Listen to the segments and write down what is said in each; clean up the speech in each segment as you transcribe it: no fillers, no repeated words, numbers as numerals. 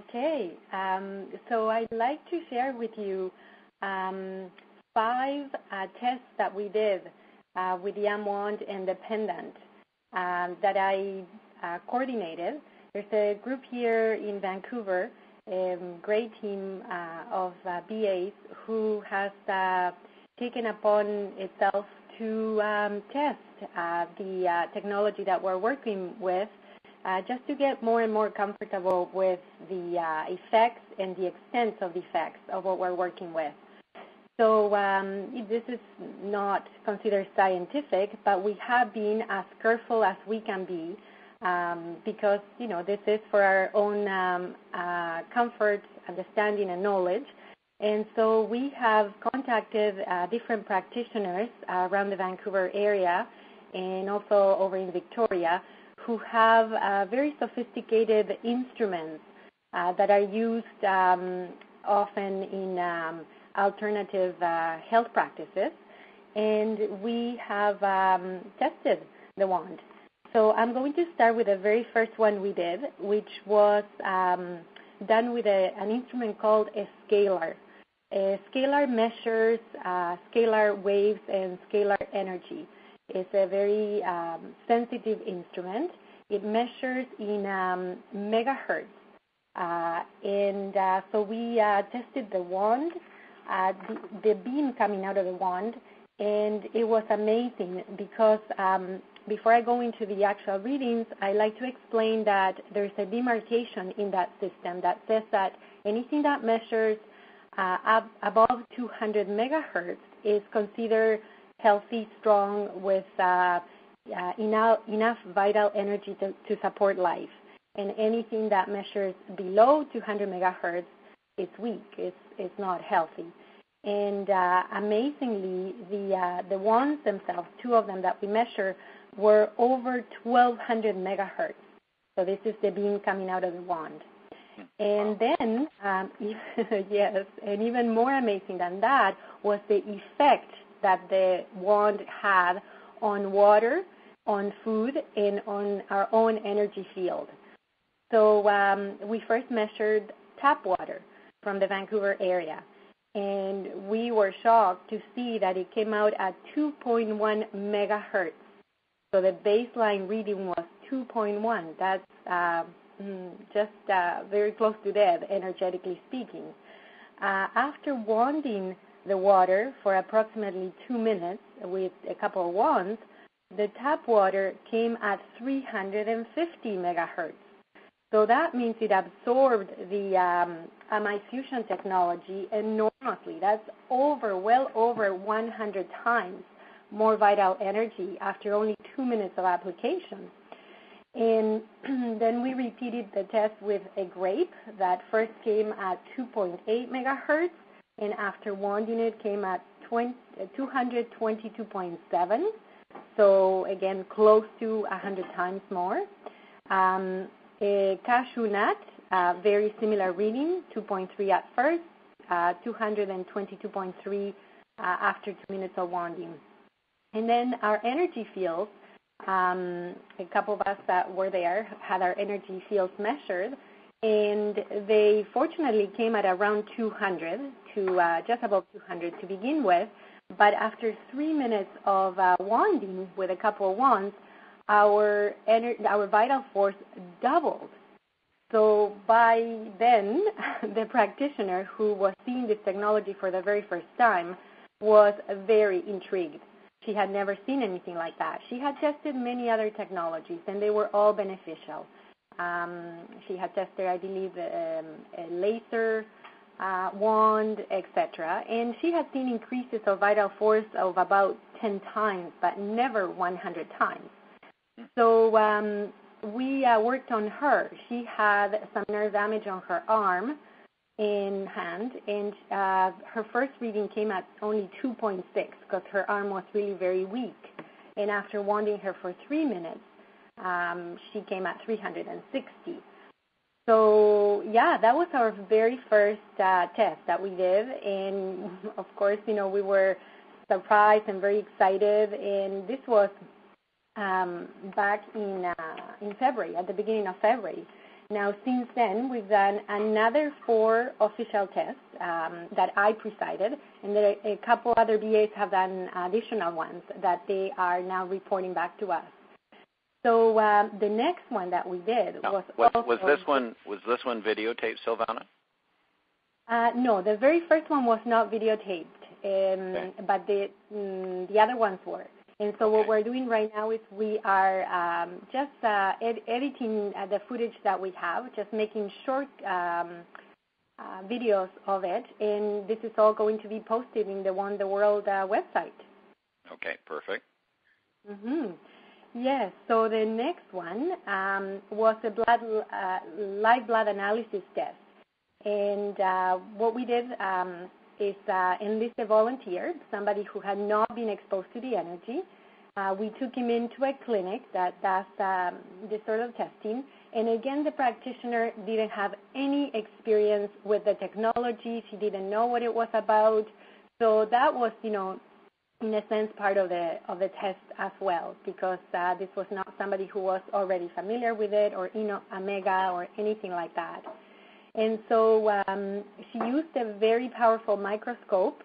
Okay, so I'd like to share with you 5 tests that we did with the amwand and the pendant that I coordinated. There's a group here in Vancouver, a great team of BAs who has taken upon itself to test the technology that we're working with, just to get more and more comfortable with the effects and the extent of the effects of what we're working with. So this is not considered scientific, but we have been as careful as we can be because, this is for our own comfort, understanding, and knowledge. And so we have contacted different practitioners around the Vancouver area and also over in Victoria who have very sophisticated instruments that are used often in alternative health practices. And we have tested the wand. So I'm going to start with the very first one we did, which was done with an instrument called a scalar. A scalar measures scalar waves and scalar energy. It's a very sensitive instrument. It measures in megahertz. So we tested the wand, the beam coming out of the wand, and it was amazing because before I go into the actual readings, I like to explain that there's a demarcation in that system that says that anything that measures above 200 megahertz is considered healthy, strong, with enough vital energy to support life. And anything that measures below 200 megahertz is weak, it's not healthy. And amazingly, the wands themselves, 2 of them that we measure, were over 1,200 megahertz. So this is the beam coming out of the wand. And then, yes, and even more amazing than that was the effect that the wand had on water, on food, and on our own energy field. So we first measured tap water from the Vancouver area, and we were shocked to see that it came out at 2.1 megahertz. So the baseline reading was 2.1. That's just very close to dead, energetically speaking. After wanding the water for approximately 2 minutes with a couple of wands, the tap water came at 350 megahertz. So that means it absorbed the Amized Fusion technology enormously. That's well over 100 times more vital energy after only 2 minutes of application. And then we repeated the test with a grape that first came at 2.8 megahertz, and after wanding it came at 222.7. So again, close to 100 times more. A cashew nut, very similar reading, 2.3 at first, 222.3 after 2 minutes of wanding. And then our energy fields, a couple of us that were there had our energy fields measured, and they fortunately came at around 200 to just above 200 to begin with. But after 3 minutes of wanding with a couple of wands, our vital force doubled. So by then, the practitioner who was seeing this technology for the very first time was very intrigued. She had never seen anything like that. She had tested many other technologies, and they were all beneficial. She had tested, I believe, a laser wand, etc. And she had seen increases of vital force of about 10 times, but never 100 times. So we worked on her. She had some nerve damage on her arm and hand, and her first reading came at only 2.6 because her arm was really very weak. And after wanding her for 3 minutes, she came at 360. So, yeah, that was our very first test that we did. And, of course, we were surprised and very excited. And this was back in February, at the beginning of February. Now, since then, we've done another 4 official tests that I presided, and there are a couple other VAs have done additional ones that they are now reporting back to us. So the next one that we did was this one videotaped, Silvana? No, the very first one was not videotaped, but the other ones were. And so what we're doing right now is we are just editing the footage that we have, just making short videos of it, and this is all going to be posted in the One the World website. Okay, perfect. Mm-hmm. Yes, so the next one was a live blood analysis test. And what we did is enlist a volunteer, somebody who had not been exposed to the energy. We took him into a clinic that does this sort of testing. And again, the practitioner didn't have any experience with the technology. She didn't know what it was about. So that was, in a sense, part of the test as well, because this was not somebody who was already familiar with it or Amega or anything like that. And so she used a very powerful microscope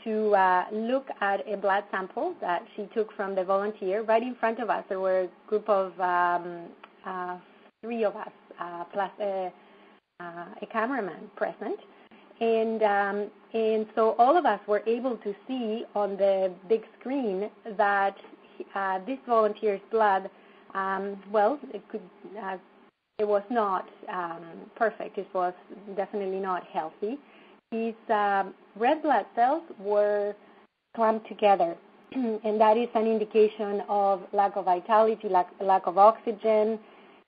to look at a blood sample that she took from the volunteer right in front of us. There were a group of 3 of us, plus a cameraman present. And so all of us were able to see on the big screen that this volunteer's blood, it was not perfect. It was definitely not healthy. His red blood cells were clumped together, and that is an indication of lack of vitality, lack of oxygen,